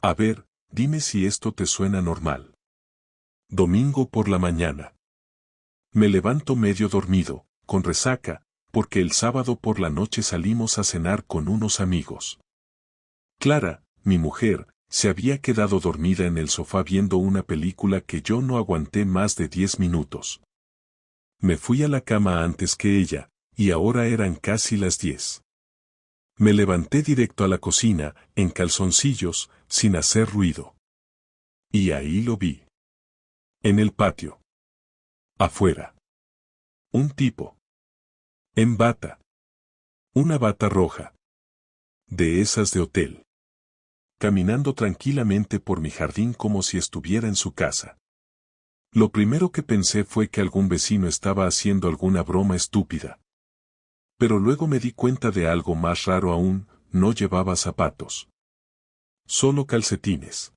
A ver, dime si esto te suena normal. Domingo por la mañana. Me levanto medio dormido, con resaca, porque el sábado por la noche salimos a cenar con unos amigos. Clara, mi mujer, se había quedado dormida en el sofá viendo una película que yo no aguanté más de 10 minutos. Me fui a la cama antes que ella, y ahora eran casi las 10. Me levanté directo a la cocina, en calzoncillos, sin hacer ruido. Y ahí lo vi. En el patio. Afuera. Un tipo. En bata. Una bata roja. De esas de hotel. Caminando tranquilamente por mi jardín como si estuviera en su casa. Lo primero que pensé fue que algún vecino estaba haciendo alguna broma estúpida. Pero luego me di cuenta de algo más raro aún, no llevaba zapatos. Solo calcetines.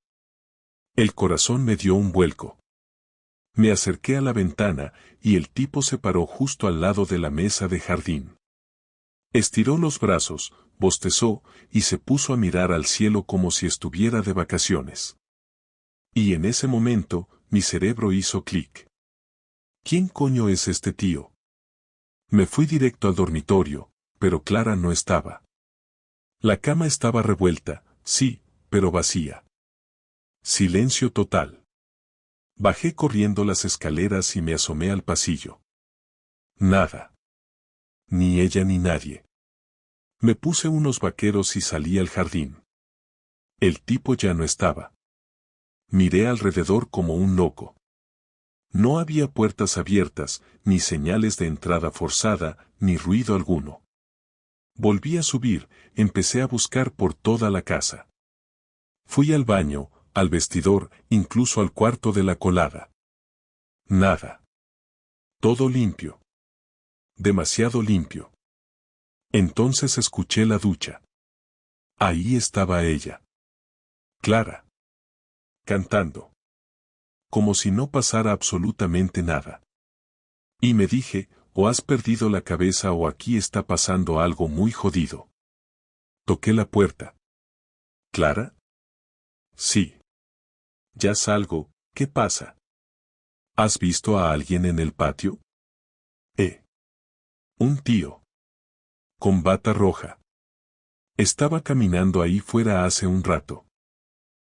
El corazón me dio un vuelco. Me acerqué a la ventana, y el tipo se paró justo al lado de la mesa de jardín. Estiró los brazos, bostezó, y se puso a mirar al cielo como si estuviera de vacaciones. Y en ese momento, mi cerebro hizo clic. ¿Quién coño es este tío? Me fui directo al dormitorio, pero Clara no estaba. La cama estaba revuelta, sí, pero vacía. Silencio total. Bajé corriendo las escaleras y me asomé al pasillo. Nada. Ni ella ni nadie. Me puse unos vaqueros y salí al jardín. El tipo ya no estaba. Miré alrededor como un loco. No había puertas abiertas, ni señales de entrada forzada, ni ruido alguno. Volví a subir, empecé a buscar por toda la casa. Fui al baño, al vestidor, incluso al cuarto de la colada. Nada. Todo limpio. Demasiado limpio. Entonces escuché la ducha. Ahí estaba ella. Clara. Cantando. Como si no pasara absolutamente nada. Y me dije, o has perdido la cabeza o aquí está pasando algo muy jodido. Toqué la puerta. ¿Clara? Sí. Ya salgo, ¿qué pasa? ¿Has visto a alguien en el patio? Un tío. Con bata roja. Estaba caminando ahí fuera hace un rato.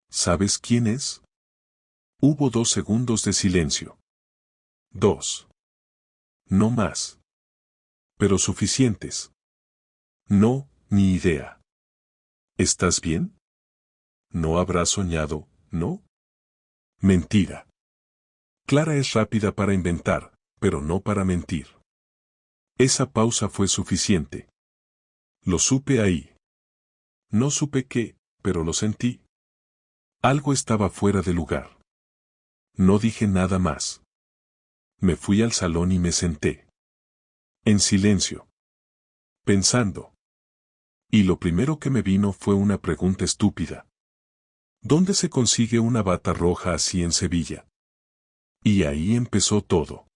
¿Sabes quién es? Hubo 2 segundos de silencio. 2. No más. Pero suficientes. No, ni idea. ¿Estás bien? No habrás soñado, ¿no? Mentira. Clara es rápida para inventar, pero no para mentir. Esa pausa fue suficiente. Lo supe ahí. No supe qué, pero lo sentí. Algo estaba fuera de lugar. No dije nada más. Me fui al salón y me senté. En silencio. Pensando. Y lo primero que me vino fue una pregunta estúpida. ¿Dónde se consigue una bata roja así en Sevilla? Y ahí empezó todo.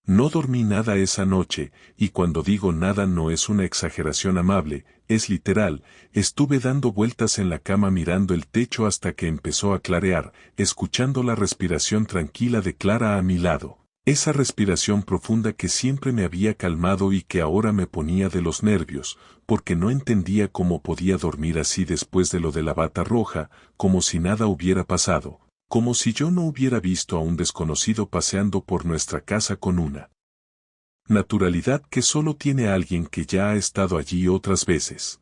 No dormí nada esa noche, y cuando digo nada no es una exageración amable, es literal, estuve dando vueltas en la cama mirando el techo hasta que empezó a clarear, escuchando la respiración tranquila de Clara a mi lado, esa respiración profunda que siempre me había calmado y que ahora me ponía de los nervios, porque no entendía cómo podía dormir así después de lo de la bata roja, como si nada hubiera pasado. Como si yo no hubiera visto a un desconocido paseando por nuestra casa con una naturalidad que solo tiene alguien que ya ha estado allí otras veces.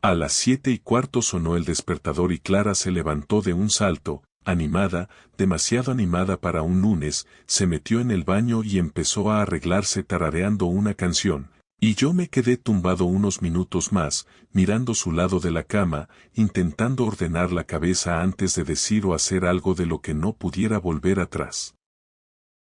A las 7:15 sonó el despertador y Clara se levantó de un salto, animada, demasiado animada para un lunes, se metió en el baño y empezó a arreglarse tarareando una canción. Y yo me quedé tumbado unos minutos más, mirando su lado de la cama, intentando ordenar la cabeza antes de decir o hacer algo de lo que no pudiera volver atrás.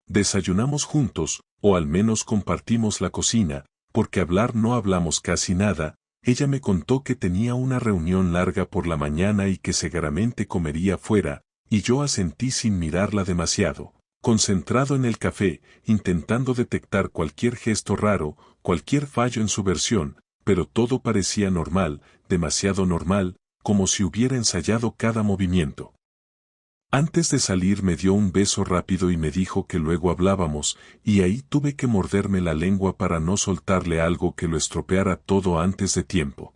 Desayunamos juntos, o al menos compartimos la cocina, porque hablar no hablamos casi nada. Ella me contó que tenía una reunión larga por la mañana y que seguramente comería fuera, y yo asentí sin mirarla demasiado, concentrado en el café, intentando detectar cualquier gesto raro, cualquier fallo en su versión, pero todo parecía normal, demasiado normal, como si hubiera ensayado cada movimiento. Antes de salir me dio un beso rápido y me dijo que luego hablábamos, y ahí tuve que morderme la lengua para no soltarle algo que lo estropeara todo antes de tiempo.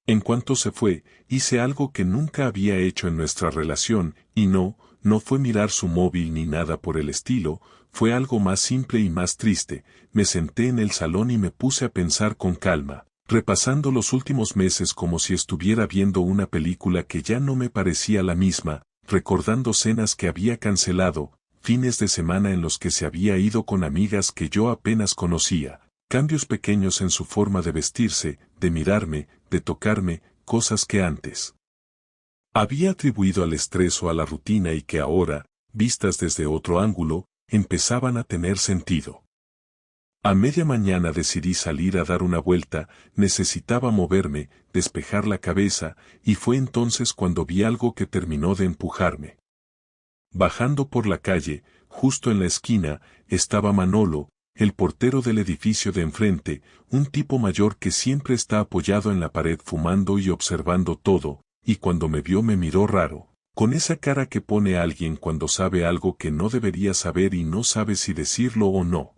En cuanto se fue, hice algo que nunca había hecho en nuestra relación, y no fue mirar su móvil ni nada por el estilo, fue algo más simple y más triste. Me senté en el salón y me puse a pensar con calma, repasando los últimos meses como si estuviera viendo una película que ya no me parecía la misma, recordando cenas que había cancelado, fines de semana en los que se había ido con amigas que yo apenas conocía, cambios pequeños en su forma de vestirse, de mirarme, de tocarme, cosas que antes había atribuido al estrés o a la rutina y que ahora, vistas desde otro ángulo, empezaban a tener sentido. A media mañana decidí salir a dar una vuelta, necesitaba moverme, despejar la cabeza, y fue entonces cuando vi algo que terminó de empujarme. Bajando por la calle, justo en la esquina, estaba Manolo, el portero del edificio de enfrente, un tipo mayor que siempre está apoyado en la pared fumando y observando todo, y cuando me vio me miró raro, con esa cara que pone alguien cuando sabe algo que no debería saber y no sabe si decirlo o no.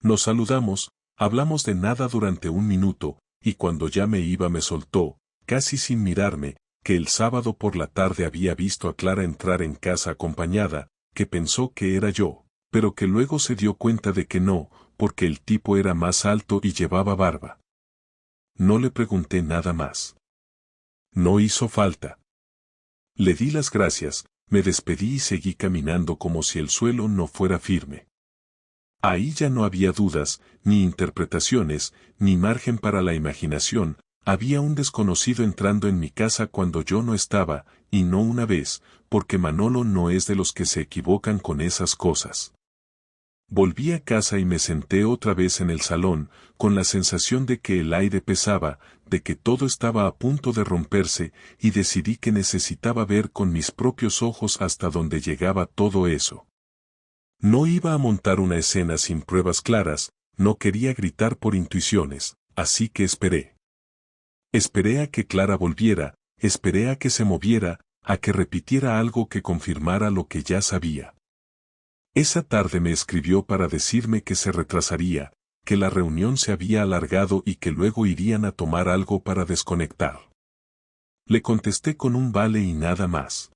Nos saludamos, hablamos de nada durante un minuto, y cuando ya me iba me soltó, casi sin mirarme, que el sábado por la tarde había visto a Clara entrar en casa acompañada, que pensó que era yo, pero que luego se dio cuenta de que no, porque el tipo era más alto y llevaba barba. No le pregunté nada más. No hizo falta. Le di las gracias, me despedí y seguí caminando como si el suelo no fuera firme. Ahí ya no había dudas, ni interpretaciones, ni margen para la imaginación, había un desconocido entrando en mi casa cuando yo no estaba, y no una vez, porque Manolo no es de los que se equivocan con esas cosas. Volví a casa y me senté otra vez en el salón, con la sensación de que el aire pesaba, de que todo estaba a punto de romperse, y decidí que necesitaba ver con mis propios ojos hasta dónde llegaba todo eso. No iba a montar una escena sin pruebas claras, no quería gritar por intuiciones, así que esperé. Esperé a que Clara volviera, esperé a que se moviera, a que repitiera algo que confirmara lo que ya sabía. Esa tarde me escribió para decirme que se retrasaría, que la reunión se había alargado y que luego irían a tomar algo para desconectar. Le contesté con un vale y nada más.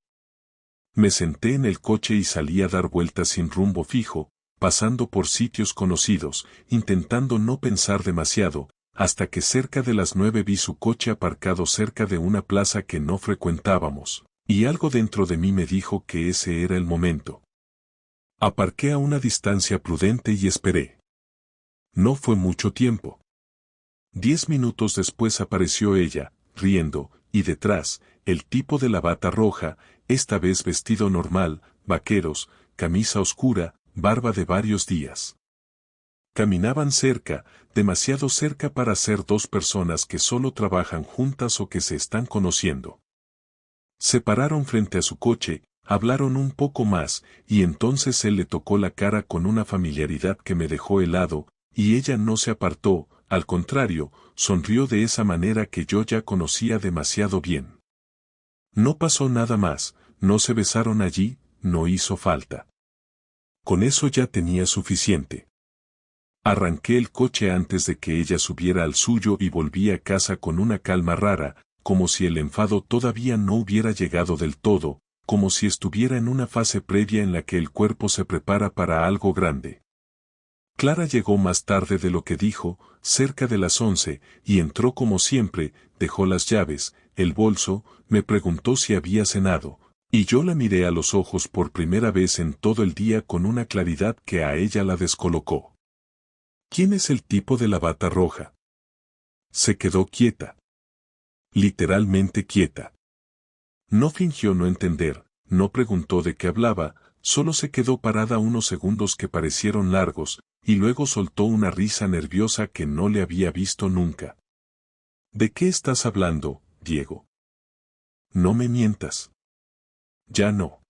Me senté en el coche y salí a dar vueltas sin rumbo fijo, pasando por sitios conocidos, intentando no pensar demasiado, hasta que cerca de las 9 vi su coche aparcado cerca de una plaza que no frecuentábamos, y algo dentro de mí me dijo que ese era el momento. Aparqué a una distancia prudente y esperé. No fue mucho tiempo. 10 minutos después apareció ella, riendo, y detrás, el tipo de la bata roja, esta vez vestido normal, vaqueros, camisa oscura, barba de varios días. Caminaban cerca, demasiado cerca para ser dos personas que solo trabajan juntas o que se están conociendo. Se pararon frente a su coche, hablaron un poco más, y entonces él le tocó la cara con una familiaridad que me dejó helado, y ella no se apartó, al contrario, sonrió de esa manera que yo ya conocía demasiado bien. No pasó nada más, no se besaron allí, no hizo falta. Con eso ya tenía suficiente. Arranqué el coche antes de que ella subiera al suyo y volví a casa con una calma rara, como si el enfado todavía no hubiera llegado del todo, como si estuviera en una fase previa en la que el cuerpo se prepara para algo grande. Clara llegó más tarde de lo que dijo, cerca de las 11, y entró como siempre, dejó las llaves, el bolso, me preguntó si había cenado, y yo la miré a los ojos por primera vez en todo el día con una claridad que a ella la descolocó. ¿Quién es el tipo de la bata roja? Se quedó quieta. Literalmente quieta. No fingió no entender, no preguntó de qué hablaba, solo se quedó parada unos segundos que parecieron largos, y luego soltó una risa nerviosa que no le había visto nunca. ¿De qué estás hablando, Diego? No me mientas. Ya no.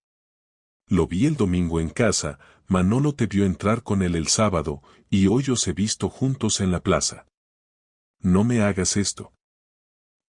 Lo vi el domingo en casa, Manolo te vio entrar con él el sábado, y hoy os he visto juntos en la plaza. No me hagas esto.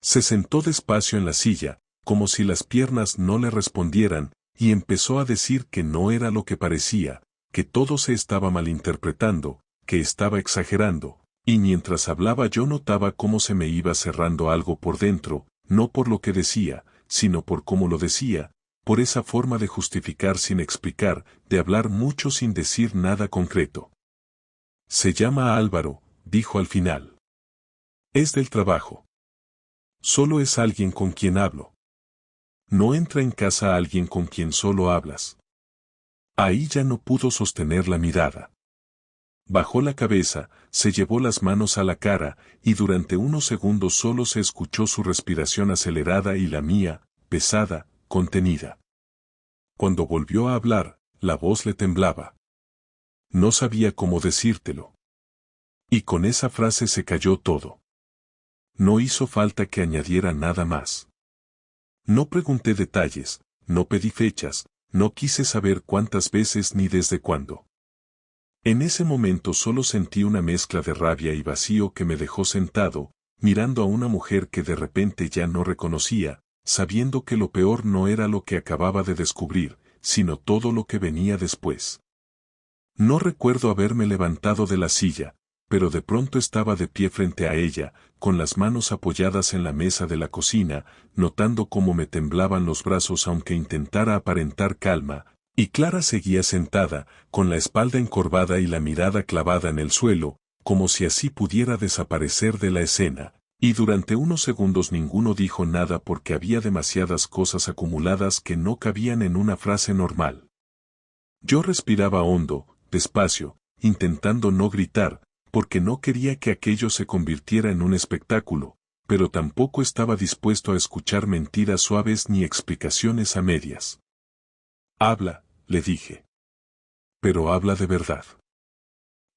Se sentó despacio en la silla, como si las piernas no le respondieran, y empezó a decir que no era lo que parecía, que todo se estaba malinterpretando, que estaba exagerando, y mientras hablaba yo notaba cómo se me iba cerrando algo por dentro, no por lo que decía, sino por cómo lo decía, por esa forma de justificar sin explicar, de hablar mucho sin decir nada concreto. Se llama Álvaro, dijo al final. Es del trabajo. Solo es alguien con quien hablo. No entra en casa alguien con quien solo hablas. Ahí ya no pudo sostener la mirada. Bajó la cabeza, se llevó las manos a la cara, y durante unos segundos solo se escuchó su respiración acelerada y la mía, pesada, contenida. Cuando volvió a hablar, la voz le temblaba. No sabía cómo decírtelo. Y con esa frase se cayó todo. No hizo falta que añadiera nada más. No pregunté detalles, no pedí fechas, no quise saber cuántas veces ni desde cuándo. En ese momento solo sentí una mezcla de rabia y vacío que me dejó sentado, mirando a una mujer que de repente ya no reconocía, sabiendo que lo peor no era lo que acababa de descubrir, sino todo lo que venía después. No recuerdo haberme levantado de la silla, pero de pronto estaba de pie frente a ella, con las manos apoyadas en la mesa de la cocina, notando cómo me temblaban los brazos aunque intentara aparentar calma, y Clara seguía sentada, con la espalda encorvada y la mirada clavada en el suelo, como si así pudiera desaparecer de la escena, y durante unos segundos ninguno dijo nada porque había demasiadas cosas acumuladas que no cabían en una frase normal. Yo respiraba hondo, despacio, intentando no gritar, porque no quería que aquello se convirtiera en un espectáculo, pero tampoco estaba dispuesto a escuchar mentiras suaves ni explicaciones a medias. Habla, le dije. Pero habla de verdad.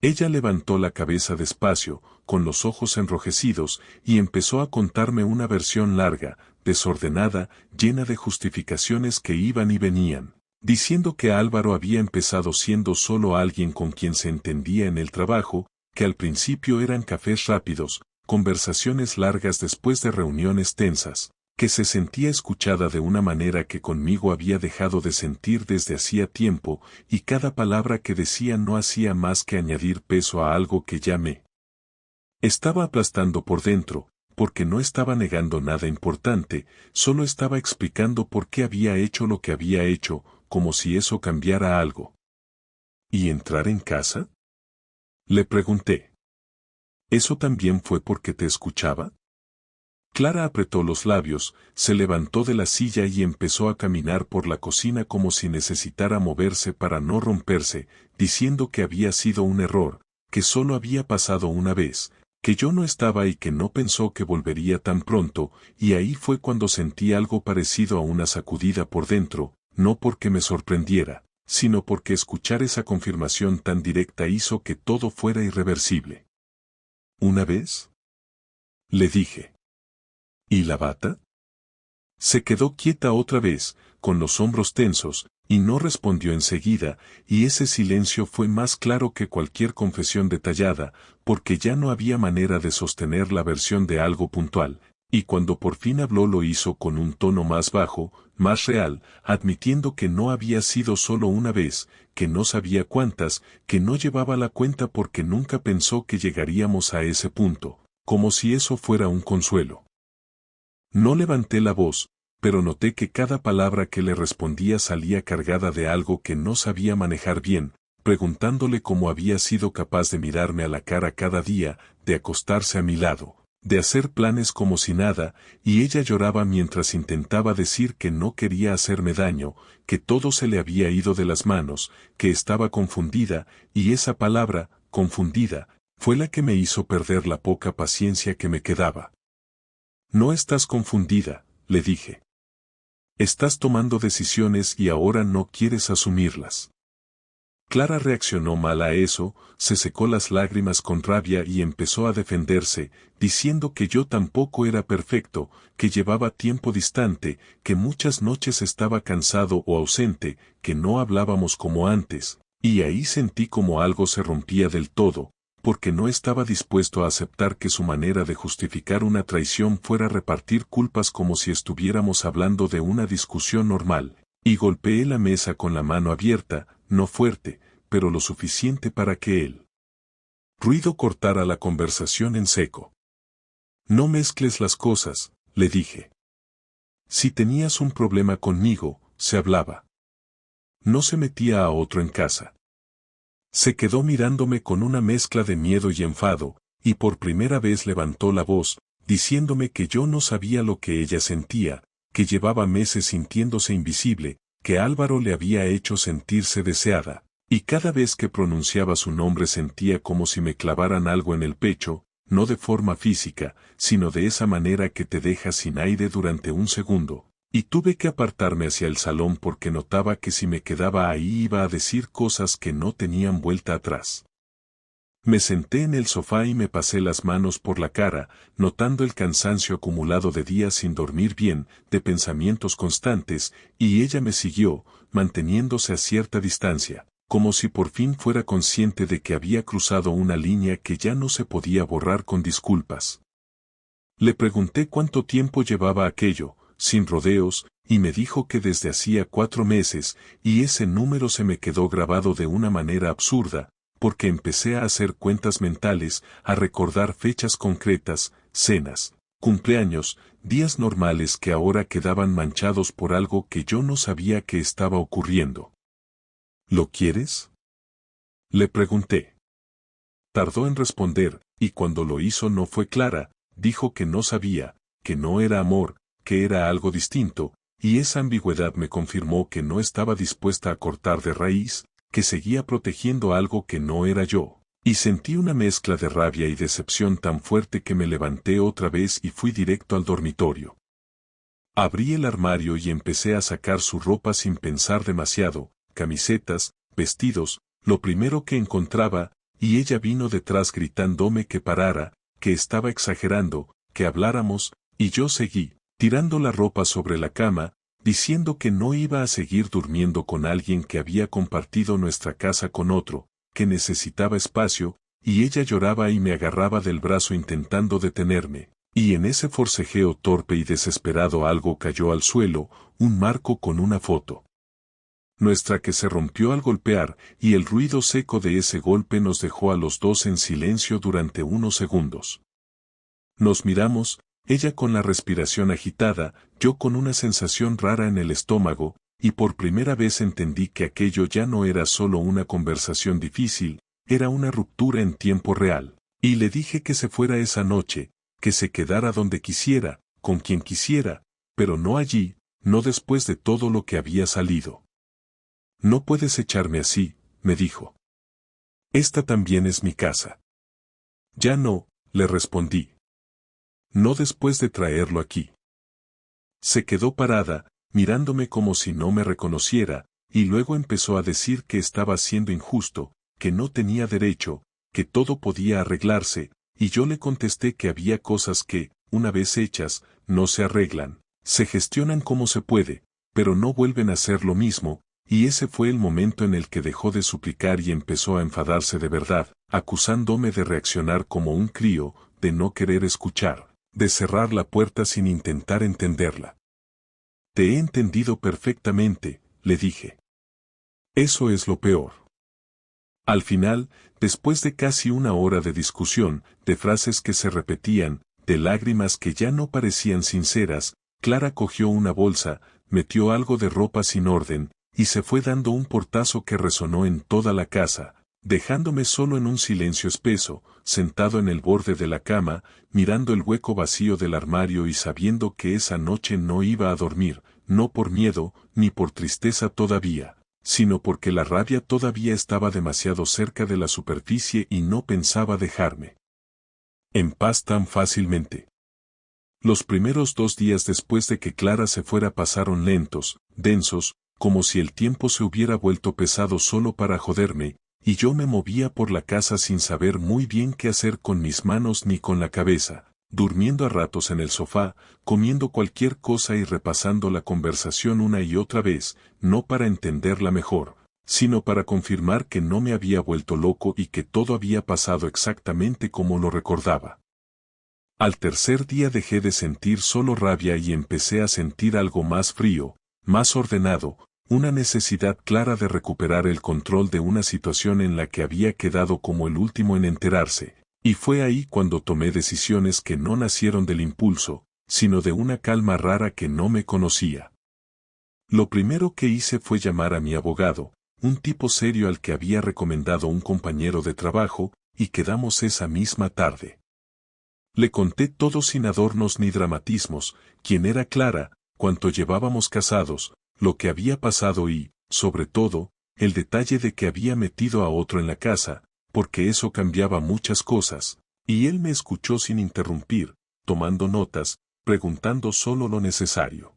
Ella levantó la cabeza despacio, con los ojos enrojecidos, y empezó a contarme una versión larga, desordenada, llena de justificaciones que iban y venían, diciendo que Álvaro había empezado siendo solo alguien con quien se entendía en el trabajo, que al principio eran cafés rápidos, conversaciones largas después de reuniones tensas, que se sentía escuchada de una manera que conmigo había dejado de sentir desde hacía tiempo, y cada palabra que decía no hacía más que añadir peso a algo que ya me estaba aplastando por dentro, porque no estaba negando nada importante, solo estaba explicando por qué había hecho lo que había hecho, como si eso cambiara algo. ¿Y entrar en casa? Le pregunté. ¿Eso también fue porque te escuchaba? Clara apretó los labios, se levantó de la silla y empezó a caminar por la cocina como si necesitara moverse para no romperse, diciendo que había sido un error, que solo había pasado una vez, que yo no estaba y que no pensó que volvería tan pronto, y ahí fue cuando sentí algo parecido a una sacudida por dentro, no porque me sorprendiera, sino porque escuchar esa confirmación tan directa hizo que todo fuera irreversible. ¿Una vez? Le dije. ¿Y la bata? Se quedó quieta otra vez, con los hombros tensos, y no respondió enseguida, y ese silencio fue más claro que cualquier confesión detallada, porque ya no había manera de sostener la versión de algo puntual, y cuando por fin habló lo hizo con un tono más bajo, más real, admitiendo que no había sido solo una vez, que no sabía cuántas, que no llevaba la cuenta porque nunca pensó que llegaríamos a ese punto, como si eso fuera un consuelo. No levanté la voz, pero noté que cada palabra que le respondía salía cargada de algo que no sabía manejar bien, preguntándole cómo había sido capaz de mirarme a la cara cada día, de acostarse a mi lado, de hacer planes como si nada, y ella lloraba mientras intentaba decir que no quería hacerme daño, que todo se le había ido de las manos, que estaba confundida, y esa palabra, confundida, fue la que me hizo perder la poca paciencia que me quedaba. No estás confundida, le dije. Estás tomando decisiones y ahora no quieres asumirlas. Clara reaccionó mal a eso, se secó las lágrimas con rabia y empezó a defenderse, diciendo que yo tampoco era perfecto, que llevaba tiempo distante, que muchas noches estaba cansado o ausente, que no hablábamos como antes, y ahí sentí como algo se rompía del todo, porque no estaba dispuesto a aceptar que su manera de justificar una traición fuera repartir culpas como si estuviéramos hablando de una discusión normal, y golpeé la mesa con la mano abierta, no fuerte, pero lo suficiente para que el ruido cortara la conversación en seco. No mezcles las cosas, le dije. Si tenías un problema conmigo, se hablaba. No se metía a otro en casa. Se quedó mirándome con una mezcla de miedo y enfado, y por primera vez levantó la voz, diciéndome que yo no sabía lo que ella sentía, que llevaba meses sintiéndose invisible, que Álvaro le había hecho sentirse deseada, y cada vez que pronunciaba su nombre sentía como si me clavaran algo en el pecho, no de forma física, sino de esa manera que te deja sin aire durante un segundo. Y tuve que apartarme hacia el salón porque notaba que si me quedaba ahí iba a decir cosas que no tenían vuelta atrás. Me senté en el sofá y me pasé las manos por la cara, notando el cansancio acumulado de días sin dormir bien, de pensamientos constantes, y ella me siguió, manteniéndose a cierta distancia, como si por fin fuera consciente de que había cruzado una línea que ya no se podía borrar con disculpas. Le pregunté cuánto tiempo llevaba aquello, sin rodeos, y me dijo que desde hacía 4 meses, y ese número se me quedó grabado de una manera absurda, porque empecé a hacer cuentas mentales, a recordar fechas concretas, cenas, cumpleaños, días normales que ahora quedaban manchados por algo que yo no sabía que estaba ocurriendo. ¿Lo quieres?, le pregunté. Tardó en responder, y cuando lo hizo no fue clara, dijo que no sabía, que no era amor, que era algo distinto, y esa ambigüedad me confirmó que no estaba dispuesta a cortar de raíz, que seguía protegiendo algo que no era yo, y sentí una mezcla de rabia y decepción tan fuerte que me levanté otra vez y fui directo al dormitorio. Abrí el armario y empecé a sacar su ropa sin pensar demasiado, camisetas, vestidos, lo primero que encontraba, y ella vino detrás gritándome que parara, que estaba exagerando, que habláramos, y yo seguí, tirando la ropa sobre la cama, diciendo que no iba a seguir durmiendo con alguien que había compartido nuestra casa con otro, que necesitaba espacio, y ella lloraba y me agarraba del brazo intentando detenerme, y en ese forcejeo torpe y desesperado algo cayó al suelo, un marco con una foto nuestra que se rompió al golpear, y el ruido seco de ese golpe nos dejó a los dos en silencio durante unos segundos. Nos miramos, ella con la respiración agitada, yo con una sensación rara en el estómago, y por primera vez entendí que aquello ya no era solo una conversación difícil, era una ruptura en tiempo real. Y le dije que se fuera esa noche, que se quedara donde quisiera, con quien quisiera, pero no allí, no después de todo lo que había salido. No puedes echarme así, me dijo. Esta también es mi casa. Ya no, le respondí. No después de traerlo aquí. Se quedó parada, mirándome como si no me reconociera, y luego empezó a decir que estaba siendo injusto, que no tenía derecho, que todo podía arreglarse, y yo le contesté que había cosas que, una vez hechas, no se arreglan, se gestionan como se puede, pero no vuelven a ser lo mismo, y ese fue el momento en el que dejó de suplicar y empezó a enfadarse de verdad, acusándome de reaccionar como un crío, de no querer escuchar, de cerrar la puerta sin intentar entenderla. Te he entendido perfectamente, le dije. Eso es lo peor. Al final, después de casi una hora de discusión, de frases que se repetían, de lágrimas que ya no parecían sinceras, Clara cogió una bolsa, metió algo de ropa sin orden, y se fue dando un portazo que resonó en toda la casa, dejándome solo en un silencio espeso, sentado en el borde de la cama, mirando el hueco vacío del armario y sabiendo que esa noche no iba a dormir, no por miedo, ni por tristeza todavía, sino porque la rabia todavía estaba demasiado cerca de la superficie y no pensaba dejarme en paz tan fácilmente. Los primeros 2 días después de que Clara se fuera pasaron lentos, densos, como si el tiempo se hubiera vuelto pesado solo para joderme, y yo me movía por la casa sin saber muy bien qué hacer con mis manos ni con la cabeza, durmiendo a ratos en el sofá, comiendo cualquier cosa y repasando la conversación una y otra vez, no para entenderla mejor, sino para confirmar que no me había vuelto loco y que todo había pasado exactamente como lo recordaba. Al tercer día dejé de sentir solo rabia y empecé a sentir algo más frío, más ordenado, una necesidad clara de recuperar el control de una situación en la que había quedado como el último en enterarse, y fue ahí cuando tomé decisiones que no nacieron del impulso, sino de una calma rara que no me conocía. Lo primero que hice fue llamar a mi abogado, un tipo serio al que había recomendado un compañero de trabajo, y quedamos esa misma tarde. Le conté todo sin adornos ni dramatismos, quién era Clara, cuánto llevábamos casados, lo que había pasado y, sobre todo, el detalle de que había metido a otro en la casa, porque eso cambiaba muchas cosas, y él me escuchó sin interrumpir, tomando notas, preguntando solo lo necesario.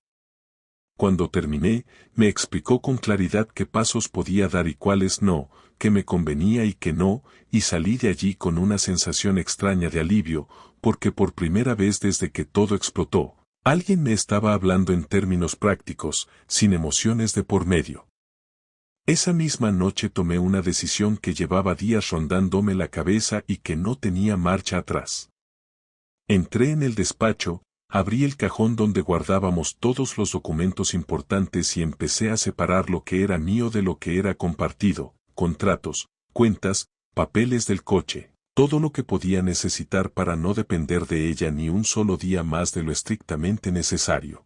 Cuando terminé, me explicó con claridad qué pasos podía dar y cuáles no, qué me convenía y qué no, y salí de allí con una sensación extraña de alivio, porque por primera vez desde que todo explotó, alguien me estaba hablando en términos prácticos, sin emociones de por medio. Esa misma noche tomé una decisión que llevaba días rondándome la cabeza y que no tenía marcha atrás. Entré en el despacho, abrí el cajón donde guardábamos todos los documentos importantes y empecé a separar lo que era mío de lo que era compartido, contratos, cuentas, papeles del coche, todo lo que podía necesitar para no depender de ella ni un solo día más de lo estrictamente necesario.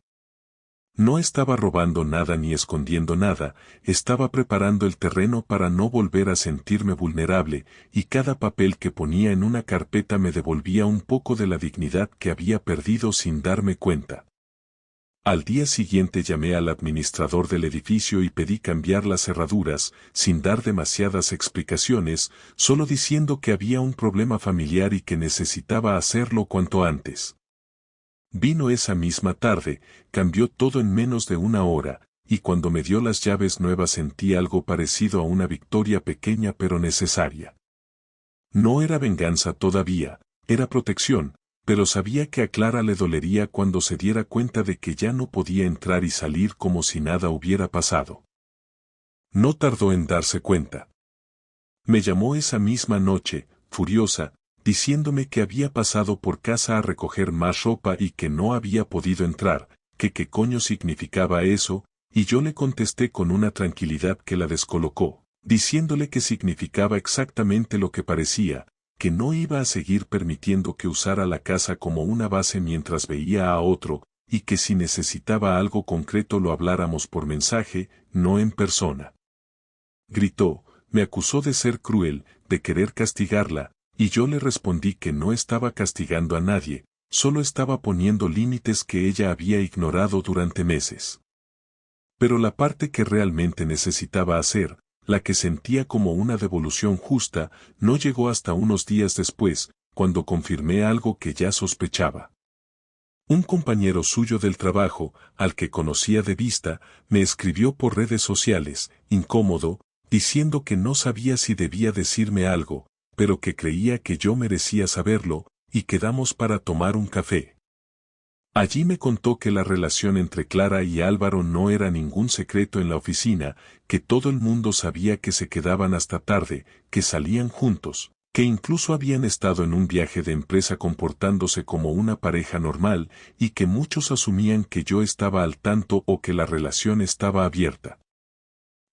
No estaba robando nada ni escondiendo nada, estaba preparando el terreno para no volver a sentirme vulnerable, y cada papel que ponía en una carpeta me devolvía un poco de la dignidad que había perdido sin darme cuenta. Al día siguiente llamé al administrador del edificio y pedí cambiar las cerraduras, sin dar demasiadas explicaciones, solo diciendo que había un problema familiar y que necesitaba hacerlo cuanto antes. Vino esa misma tarde, cambió todo en menos de una hora, y cuando me dio las llaves nuevas sentí algo parecido a una victoria pequeña pero necesaria. No era venganza todavía, era protección, pero sabía que a Clara le dolería cuando se diera cuenta de que ya no podía entrar y salir como si nada hubiera pasado. No tardó en darse cuenta. Me llamó esa misma noche, furiosa, diciéndome que había pasado por casa a recoger más ropa y que no había podido entrar, que qué coño significaba eso, y yo le contesté con una tranquilidad que la descolocó, diciéndole que significaba exactamente lo que parecía, que no iba a seguir permitiendo que usara la casa como una base mientras veía a otro, y que si necesitaba algo concreto lo habláramos por mensaje, no en persona. Gritó, me acusó de ser cruel, de querer castigarla, y yo le respondí que no estaba castigando a nadie, solo estaba poniendo límites que ella había ignorado durante meses. Pero la parte que realmente necesitaba hacer, la que sentía como una devolución justa, no llegó hasta unos días después, cuando confirmé algo que ya sospechaba. Un compañero suyo del trabajo, al que conocía de vista, me escribió por redes sociales, incómodo, diciendo que no sabía si debía decirme algo, pero que creía que yo merecía saberlo, y quedamos para tomar un café. Allí me contó que la relación entre Clara y Álvaro no era ningún secreto en la oficina, que todo el mundo sabía que se quedaban hasta tarde, que salían juntos, que incluso habían estado en un viaje de empresa comportándose como una pareja normal, y que muchos asumían que yo estaba al tanto o que la relación estaba abierta.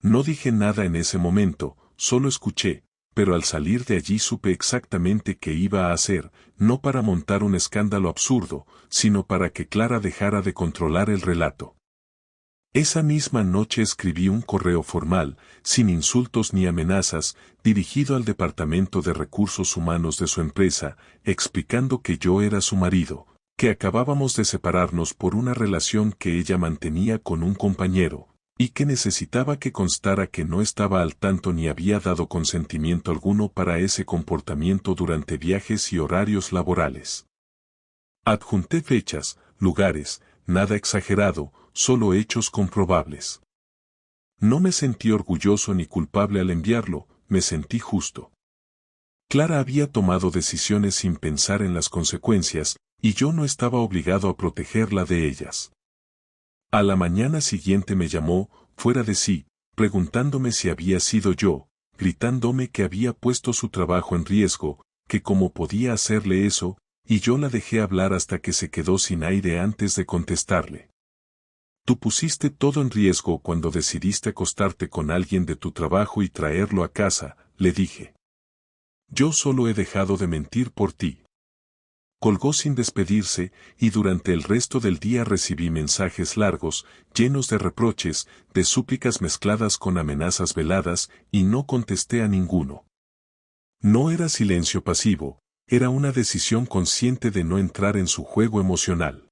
No dije nada en ese momento, solo escuché, pero al salir de allí supe exactamente qué iba a hacer, no para montar un escándalo absurdo, sino para que Clara dejara de controlar el relato. Esa misma noche escribí un correo formal, sin insultos ni amenazas, dirigido al Departamento de Recursos Humanos de su empresa, explicando que yo era su marido, que acabábamos de separarnos por una relación que ella mantenía con un compañero, y que necesitaba que constara que no estaba al tanto ni había dado consentimiento alguno para ese comportamiento durante viajes y horarios laborales. Adjunté fechas, lugares, nada exagerado, solo hechos comprobables. No me sentí orgulloso ni culpable al enviarlo, me sentí justo. Clara había tomado decisiones sin pensar en las consecuencias, y yo no estaba obligado a protegerla de ellas. A la mañana siguiente me llamó, fuera de sí, preguntándome si había sido yo, gritándome que había puesto su trabajo en riesgo, que cómo podía hacerle eso, y yo la dejé hablar hasta que se quedó sin aire antes de contestarle. Tú pusiste todo en riesgo cuando decidiste acostarte con alguien de tu trabajo y traerlo a casa, le dije. Yo solo he dejado de mentir por ti. Colgó sin despedirse, y durante el resto del día recibí mensajes largos, llenos de reproches, de súplicas mezcladas con amenazas veladas, y no contesté a ninguno. No era silencio pasivo, era una decisión consciente de no entrar en su juego emocional.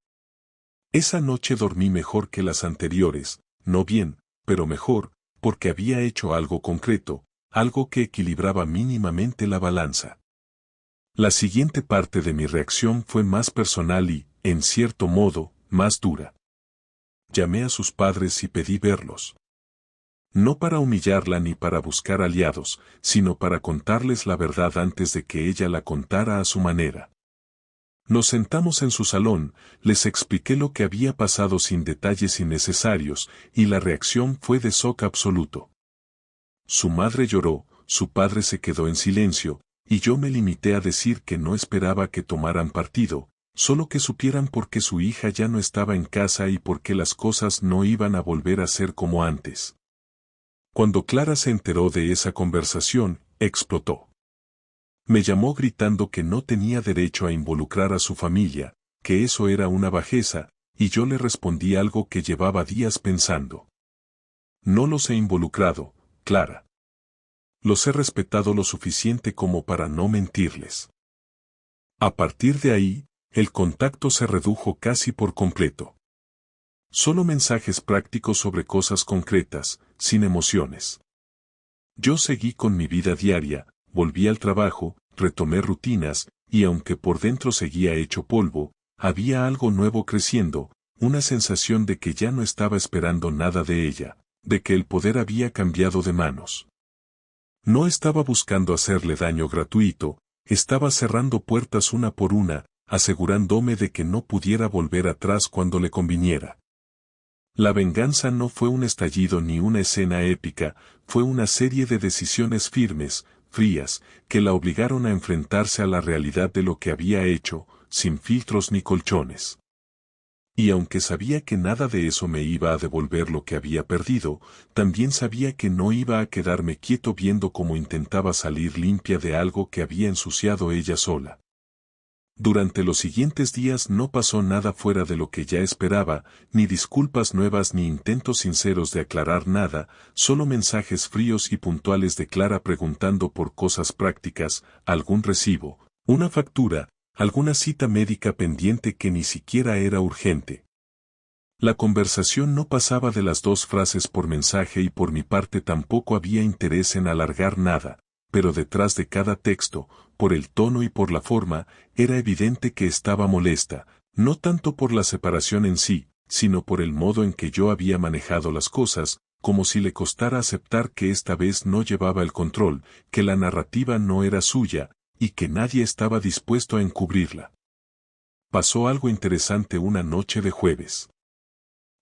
Esa noche dormí mejor que las anteriores, no bien, pero mejor, porque había hecho algo concreto, algo que equilibraba mínimamente la balanza. La siguiente parte de mi reacción fue más personal y, en cierto modo, más dura. Llamé a sus padres y pedí verlos. No para humillarla ni para buscar aliados, sino para contarles la verdad antes de que ella la contara a su manera. Nos sentamos en su salón, les expliqué lo que había pasado sin detalles innecesarios, y la reacción fue de shock absoluto. Su madre lloró, su padre se quedó en silencio, y yo me limité a decir que no esperaba que tomaran partido, solo que supieran por qué su hija ya no estaba en casa y por qué las cosas no iban a volver a ser como antes. Cuando Clara se enteró de esa conversación, explotó. Me llamó gritando que no tenía derecho a involucrar a su familia, que eso era una bajeza, y yo le respondí algo que llevaba días pensando. No los he involucrado, Clara. Los he respetado lo suficiente como para no mentirles. A partir de ahí, el contacto se redujo casi por completo. Solo mensajes prácticos sobre cosas concretas, sin emociones. Yo seguí con mi vida diaria, volví al trabajo, retomé rutinas, y aunque por dentro seguía hecho polvo, había algo nuevo creciendo, una sensación de que ya no estaba esperando nada de ella, de que el poder había cambiado de manos. No estaba buscando hacerle daño gratuito, estaba cerrando puertas una por una, asegurándome de que no pudiera volver atrás cuando le conviniera. La venganza no fue un estallido ni una escena épica, fue una serie de decisiones firmes, frías, que la obligaron a enfrentarse a la realidad de lo que había hecho, sin filtros ni colchones. Y aunque sabía que nada de eso me iba a devolver lo que había perdido, también sabía que no iba a quedarme quieto viendo cómo intentaba salir limpia de algo que había ensuciado ella sola. Durante los siguientes días no pasó nada fuera de lo que ya esperaba, ni disculpas nuevas ni intentos sinceros de aclarar nada, solo mensajes fríos y puntuales de Clara preguntando por cosas prácticas, algún recibo, una factura, alguna cita médica pendiente que ni siquiera era urgente. La conversación no pasaba de las 2 frases por mensaje y por mi parte tampoco había interés en alargar nada, pero detrás de cada texto, por el tono y por la forma, era evidente que estaba molesta, no tanto por la separación en sí, sino por el modo en que yo había manejado las cosas, como si le costara aceptar que esta vez no llevaba el control, que la narrativa no era suya, y que nadie estaba dispuesto a encubrirla. Pasó algo interesante una noche de jueves.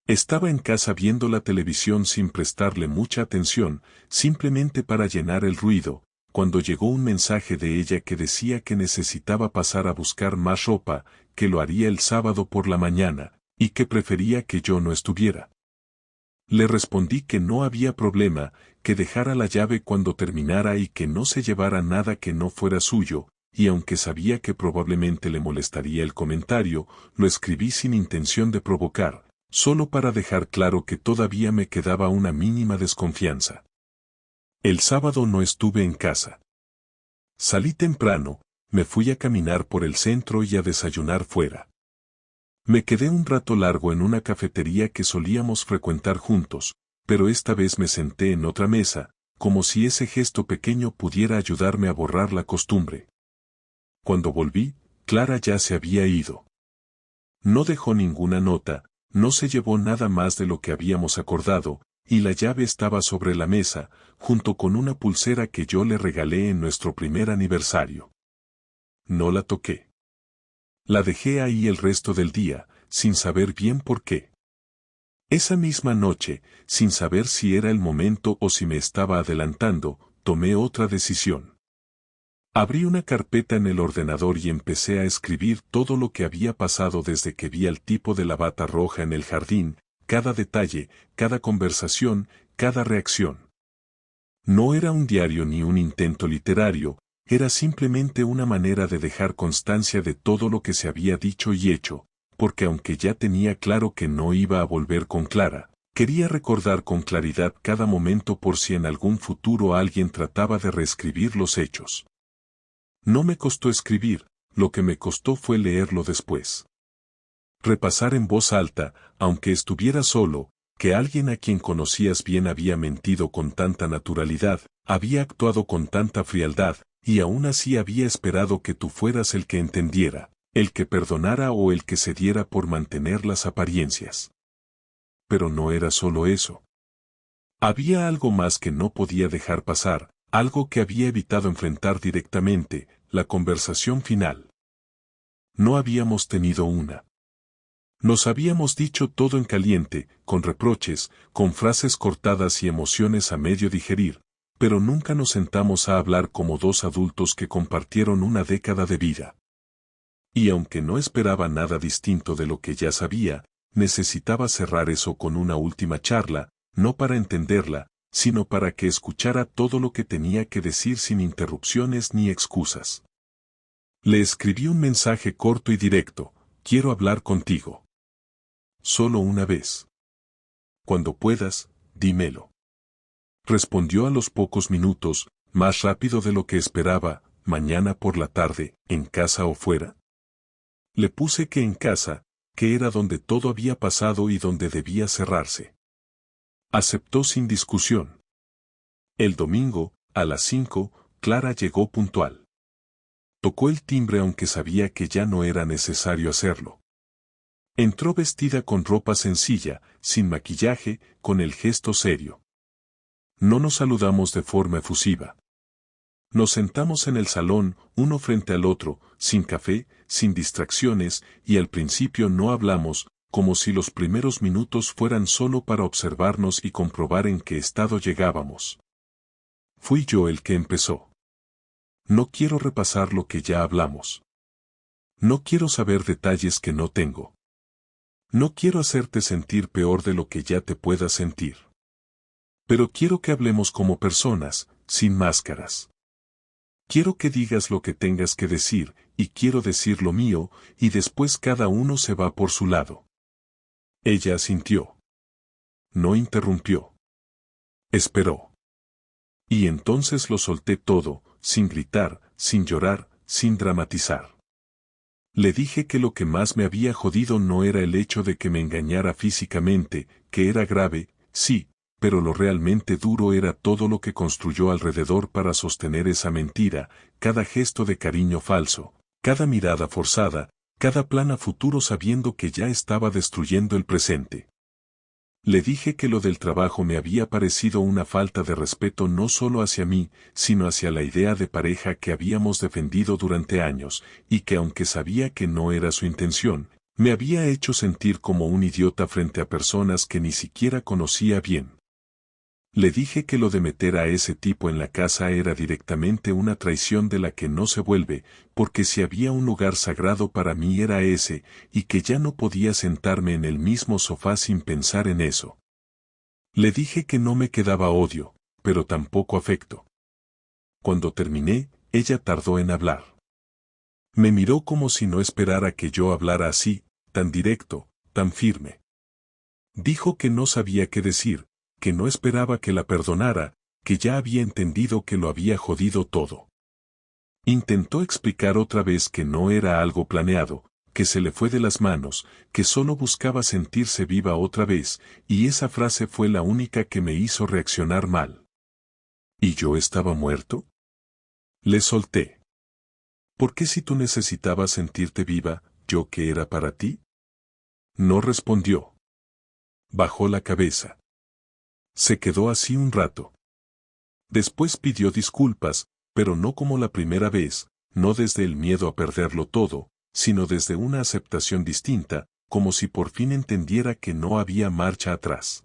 Estaba en casa viendo la televisión sin prestarle mucha atención, simplemente para llenar el ruido, cuando llegó un mensaje de ella que decía que necesitaba pasar a buscar más ropa, que lo haría el sábado por la mañana, y que prefería que yo no estuviera. Le respondí que no había problema, que dejara la llave cuando terminara y que no se llevara nada que no fuera suyo, y aunque sabía que probablemente le molestaría el comentario, lo escribí sin intención de provocar, solo para dejar claro que todavía me quedaba una mínima desconfianza. El sábado no estuve en casa. Salí temprano, me fui a caminar por el centro y a desayunar fuera. Me quedé un rato largo en una cafetería que solíamos frecuentar juntos, pero esta vez me senté en otra mesa, como si ese gesto pequeño pudiera ayudarme a borrar la costumbre. Cuando volví, Clara ya se había ido. No dejó ninguna nota, no se llevó nada más de lo que habíamos acordado, y la llave estaba sobre la mesa, junto con una pulsera que yo le regalé en nuestro primer aniversario. No la toqué. La dejé ahí el resto del día, sin saber bien por qué. Esa misma noche, sin saber si era el momento o si me estaba adelantando, tomé otra decisión. Abrí una carpeta en el ordenador y empecé a escribir todo lo que había pasado desde que vi al tipo de la bata roja en el jardín, cada detalle, cada conversación, cada reacción. No era un diario ni un intento literario, era simplemente una manera de dejar constancia de todo lo que se había dicho y hecho, porque aunque ya tenía claro que no iba a volver con Clara, quería recordar con claridad cada momento por si en algún futuro alguien trataba de reescribir los hechos. No me costó escribir, lo que me costó fue leerlo después. Repasar en voz alta, aunque estuviera solo, que alguien a quien conocías bien había mentido con tanta naturalidad, había actuado con tanta frialdad, y aún así había esperado que tú fueras el que entendiera, el que perdonara o el que cediera por mantener las apariencias. Pero no era solo eso. Había algo más que no podía dejar pasar, algo que había evitado enfrentar directamente, la conversación final. No habíamos tenido una. Nos habíamos dicho todo en caliente, con reproches, con frases cortadas y emociones a medio digerir, pero nunca nos sentamos a hablar como dos adultos que compartieron una década de vida. Y aunque no esperaba nada distinto de lo que ya sabía, necesitaba cerrar eso con una última charla, no para entenderla, sino para que escuchara todo lo que tenía que decir sin interrupciones ni excusas. Le escribí un mensaje corto y directo: quiero hablar contigo. Solo una vez. Cuando puedas, dímelo. Respondió a los pocos minutos, más rápido de lo que esperaba: mañana por la tarde, ¿en casa o fuera? Le puse que en casa, que era donde todo había pasado y donde debía cerrarse. Aceptó sin discusión. El domingo, a las 5, Clara llegó puntual. Tocó el timbre aunque sabía que ya no era necesario hacerlo. Entró vestida con ropa sencilla, sin maquillaje, con el gesto serio. No nos saludamos de forma efusiva. Nos sentamos en el salón, uno frente al otro, sin café, sin distracciones, y al principio no hablamos, como si los primeros minutos fueran solo para observarnos y comprobar en qué estado llegábamos. Fui yo el que empezó. No quiero repasar lo que ya hablamos. No quiero saber detalles que no tengo. No quiero hacerte sentir peor de lo que ya te puedas sentir. Pero quiero que hablemos como personas, sin máscaras. Quiero que digas lo que tengas que decir, y quiero decir lo mío, y después cada uno se va por su lado. Ella asintió. No interrumpió. Esperó. Y entonces lo solté todo, sin gritar, sin llorar, sin dramatizar. Le dije que lo que más me había jodido no era el hecho de que me engañara físicamente, que era grave, sí, pero lo realmente duro era todo lo que construyó alrededor para sostener esa mentira, cada gesto de cariño falso, cada mirada forzada, cada plan a futuro sabiendo que ya estaba destruyendo el presente. Le dije que lo del trabajo me había parecido una falta de respeto no solo hacia mí, sino hacia la idea de pareja que habíamos defendido durante años, y que aunque sabía que no era su intención, me había hecho sentir como un idiota frente a personas que ni siquiera conocía bien. Le dije que lo de meter a ese tipo en la casa era directamente una traición de la que no se vuelve, porque si había un lugar sagrado para mí era ese, y que ya no podía sentarme en el mismo sofá sin pensar en eso. Le dije que no me quedaba odio, pero tampoco afecto. Cuando terminé, ella tardó en hablar. Me miró como si no esperara que yo hablara así, tan directo, tan firme. Dijo que no sabía qué decir, que no esperaba que la perdonara, que ya había entendido que lo había jodido todo. Intentó explicar otra vez que no era algo planeado, que se le fue de las manos, que solo buscaba sentirse viva otra vez, y esa frase fue la única que me hizo reaccionar mal. ¿Y yo estaba muerto? Le solté. ¿Por qué si tú necesitabas sentirte viva, yo qué era para ti? No respondió. Bajó la cabeza. Se quedó así un rato. Después pidió disculpas, pero no como la primera vez, no desde el miedo a perderlo todo, sino desde una aceptación distinta, como si por fin entendiera que no había marcha atrás.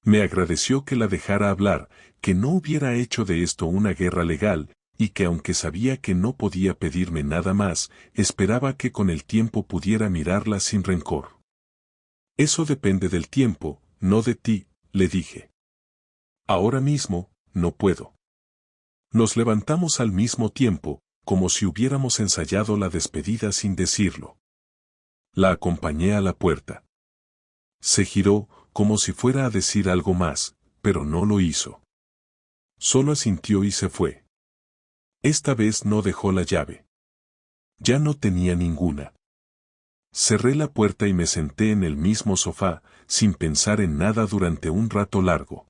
Me agradeció que la dejara hablar, que no hubiera hecho de esto una guerra legal, y que aunque sabía que no podía pedirme nada más, esperaba que con el tiempo pudiera mirarla sin rencor. Eso depende del tiempo, no de ti, le dije. Ahora mismo, no puedo. Nos levantamos al mismo tiempo, como si hubiéramos ensayado la despedida sin decirlo. La acompañé a la puerta. Se giró, como si fuera a decir algo más, pero no lo hizo. Solo asintió y se fue. Esta vez no dejó la llave. Ya no tenía ninguna. Cerré la puerta y me senté en el mismo sofá, sin pensar en nada durante un rato largo.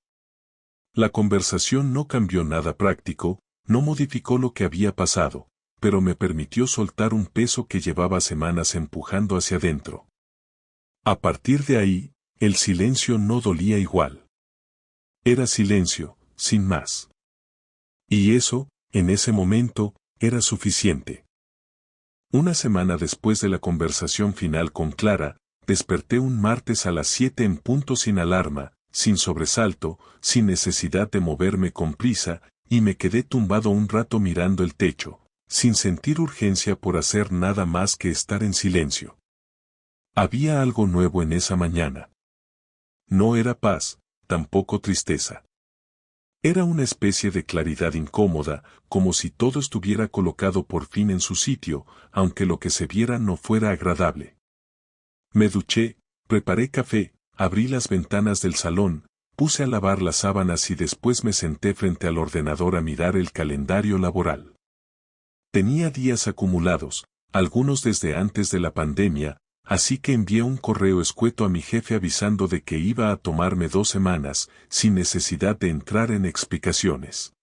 La conversación no cambió nada práctico, no modificó lo que había pasado, pero me permitió soltar un peso que llevaba semanas empujando hacia adentro. A partir de ahí, el silencio no dolía igual. Era silencio, sin más. Y eso, en ese momento, era suficiente. Una semana después de la conversación final con Clara, desperté un martes a las 7 en punto sin alarma, sin sobresalto, sin necesidad de moverme con prisa, y me quedé tumbado un rato mirando el techo, sin sentir urgencia por hacer nada más que estar en silencio. Había algo nuevo en esa mañana. No era paz, tampoco tristeza. Era una especie de claridad incómoda, como si todo estuviera colocado por fin en su sitio, aunque lo que se viera no fuera agradable. Me duché, preparé café, abrí las ventanas del salón, puse a lavar las sábanas y después me senté frente al ordenador a mirar el calendario laboral. Tenía días acumulados, algunos desde antes de la pandemia, así que envié un correo escueto a mi jefe avisando de que iba a tomarme 2 semanas, sin necesidad de entrar en explicaciones.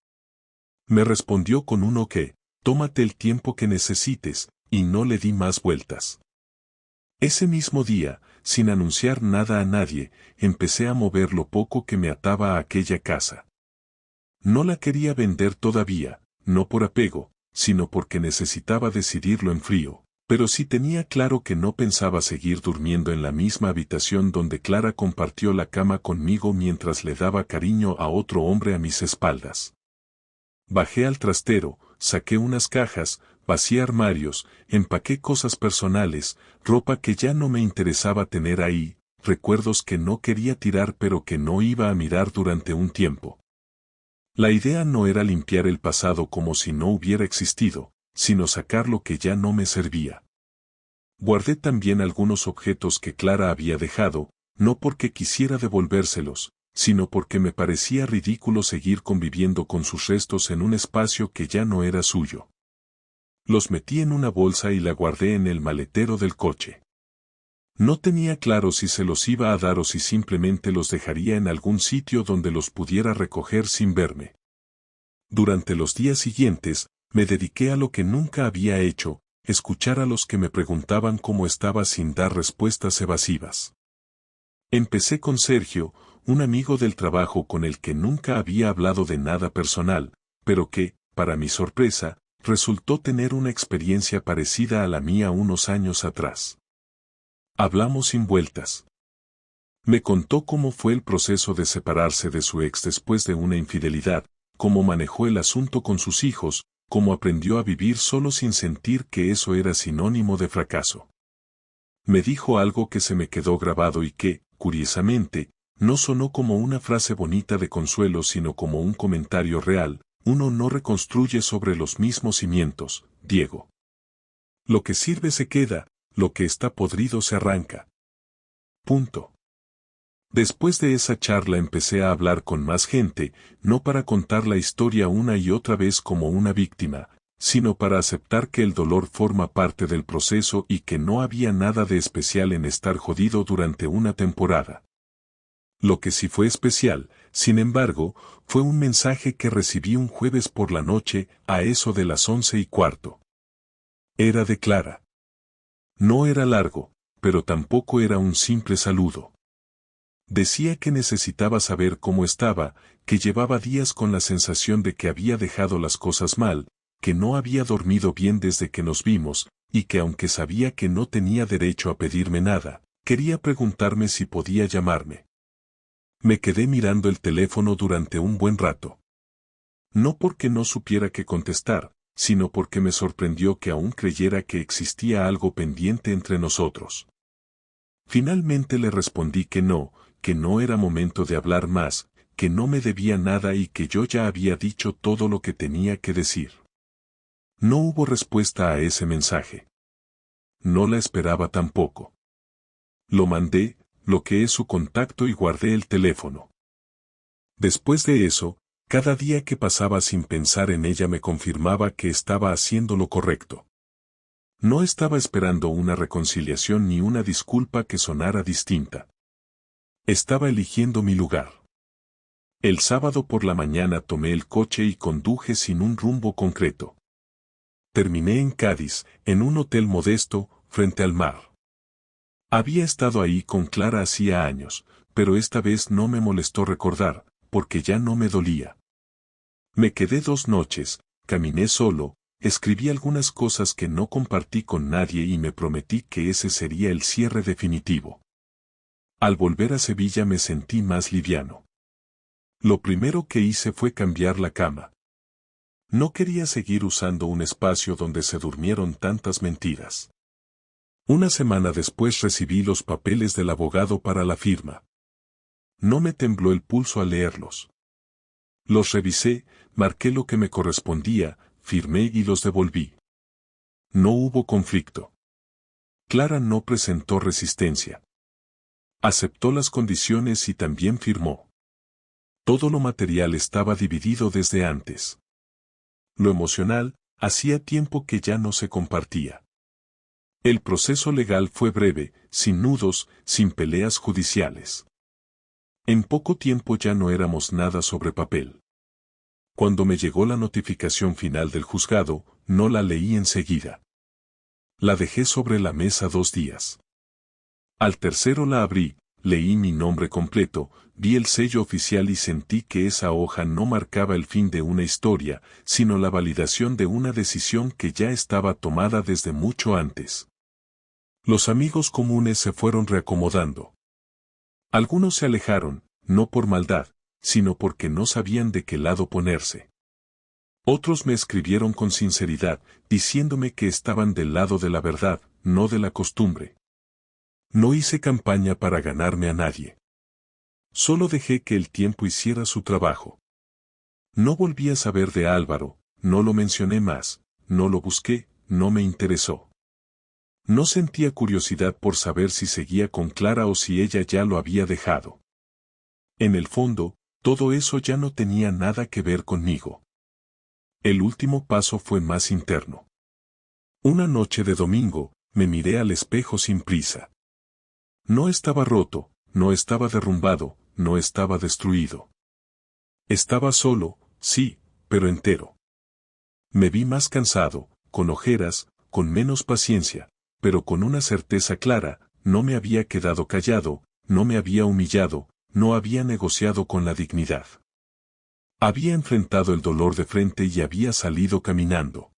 Me respondió con un ok, tómate el tiempo que necesites, y no le di más vueltas. Ese mismo día, sin anunciar nada a nadie, empecé a mover lo poco que me ataba a aquella casa. No la quería vender todavía, no por apego, sino porque necesitaba decidirlo en frío. Pero sí tenía claro que no pensaba seguir durmiendo en la misma habitación donde Clara compartió la cama conmigo mientras le daba cariño a otro hombre a mis espaldas. Bajé al trastero, saqué unas cajas, vacié armarios, empaqué cosas personales, ropa que ya no me interesaba tener ahí, recuerdos que no quería tirar pero que no iba a mirar durante un tiempo. La idea no era limpiar el pasado como si no hubiera existido, sino sacar lo que ya no me servía. Guardé también algunos objetos que Clara había dejado, no porque quisiera devolvérselos, sino porque me parecía ridículo seguir conviviendo con sus restos en un espacio que ya no era suyo. Los metí en una bolsa y la guardé en el maletero del coche. No tenía claro si se los iba a dar o si simplemente los dejaría en algún sitio donde los pudiera recoger sin verme. Durante los días siguientes, me dediqué a lo que nunca había hecho, escuchar a los que me preguntaban cómo estaba sin dar respuestas evasivas. Empecé con Sergio, un amigo del trabajo con el que nunca había hablado de nada personal, pero que, para mi sorpresa, resultó tener una experiencia parecida a la mía unos años atrás. Hablamos sin vueltas. Me contó cómo fue el proceso de separarse de su ex después de una infidelidad, cómo manejó el asunto con sus hijos, cómo aprendió a vivir solo sin sentir que eso era sinónimo de fracaso. Me dijo algo que se me quedó grabado y que, curiosamente, no sonó como una frase bonita de consuelo sino como un comentario real: uno no reconstruye sobre los mismos cimientos, Diego. Lo que sirve se queda, lo que está podrido se arranca. Punto. Después de esa charla empecé a hablar con más gente, no para contar la historia una y otra vez como una víctima, sino para aceptar que el dolor forma parte del proceso y que no había nada de especial en estar jodido durante una temporada. Lo que sí fue especial, sin embargo, fue un mensaje que recibí un jueves por la noche, a eso de las 11:15. Era de Clara. No era largo, pero tampoco era un simple saludo. Decía que necesitaba saber cómo estaba, que llevaba días con la sensación de que había dejado las cosas mal, que no había dormido bien desde que nos vimos, y que aunque sabía que no tenía derecho a pedirme nada, quería preguntarme si podía llamarme. Me quedé mirando el teléfono durante un buen rato. No porque no supiera qué contestar, sino porque me sorprendió que aún creyera que existía algo pendiente entre nosotros. Finalmente le respondí que no era momento de hablar más, que no me debía nada y que yo ya había dicho todo lo que tenía que decir. No hubo respuesta a ese mensaje. No la esperaba tampoco. Lo mandé, bloqueé su contacto y guardé el teléfono. Después de eso, cada día que pasaba sin pensar en ella me confirmaba que estaba haciendo lo correcto. No estaba esperando una reconciliación ni una disculpa que sonara distinta. Estaba eligiendo mi lugar. El sábado por la mañana tomé el coche y conduje sin un rumbo concreto. Terminé en Cádiz, en un hotel modesto, frente al mar. Había estado ahí con Clara hacía años, pero esta vez no me molestó recordar, porque ya no me dolía. Me quedé 2 noches, caminé solo, escribí algunas cosas que no compartí con nadie y me prometí que ese sería el cierre definitivo. Al volver a Sevilla me sentí más liviano. Lo primero que hice fue cambiar la cama. No quería seguir usando un espacio donde se durmieron tantas mentiras. Una semana después recibí los papeles del abogado para la firma. No me tembló el pulso al leerlos. Los revisé, marqué lo que me correspondía, firmé y los devolví. No hubo conflicto. Clara no presentó resistencia. Aceptó las condiciones y también firmó. Todo lo material estaba dividido desde antes. Lo emocional, hacía tiempo que ya no se compartía. El proceso legal fue breve, sin nudos, sin peleas judiciales. En poco tiempo ya no éramos nada sobre papel. Cuando me llegó la notificación final del juzgado, no la leí enseguida. La dejé sobre la mesa 2 días. Al tercero la abrí, leí mi nombre completo, vi el sello oficial y sentí que esa hoja no marcaba el fin de una historia, sino la validación de una decisión que ya estaba tomada desde mucho antes. Los amigos comunes se fueron reacomodando. Algunos se alejaron, no por maldad, sino porque no sabían de qué lado ponerse. Otros me escribieron con sinceridad, diciéndome que estaban del lado de la verdad, no de la costumbre. No hice campaña para ganarme a nadie. Solo dejé que el tiempo hiciera su trabajo. No volví a saber de Álvaro, no lo mencioné más, no lo busqué, no me interesó. No sentía curiosidad por saber si seguía con Clara o si ella ya lo había dejado. En el fondo, todo eso ya no tenía nada que ver conmigo. El último paso fue más interno. Una noche de domingo, me miré al espejo sin prisa. No estaba roto, no estaba derrumbado, no estaba destruido. Estaba solo, sí, pero entero. Me vi más cansado, con ojeras, con menos paciencia, pero con una certeza clara, no me había quedado callado, no me había humillado, no había negociado con la dignidad. Había enfrentado el dolor de frente y había salido caminando.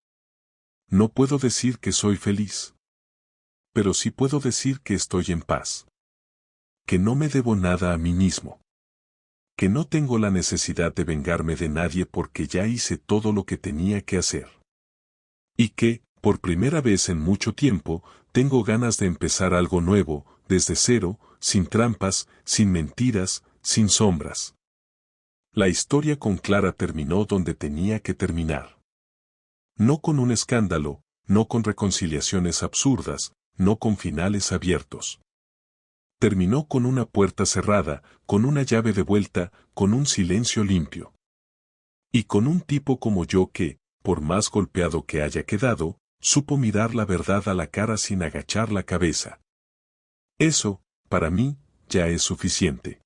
No puedo decir que soy feliz. Pero sí puedo decir que estoy en paz. Que no me debo nada a mí mismo. Que no tengo la necesidad de vengarme de nadie porque ya hice todo lo que tenía que hacer. Y que, por primera vez en mucho tiempo, tengo ganas de empezar algo nuevo, desde cero, sin trampas, sin mentiras, sin sombras. La historia con Clara terminó donde tenía que terminar. No con un escándalo, no con reconciliaciones absurdas, no con finales abiertos. Terminó con una puerta cerrada, con una llave de vuelta, con un silencio limpio. Y con un tipo como yo que, por más golpeado que haya quedado, supo mirar la verdad a la cara sin agachar la cabeza. Eso, para mí, ya es suficiente.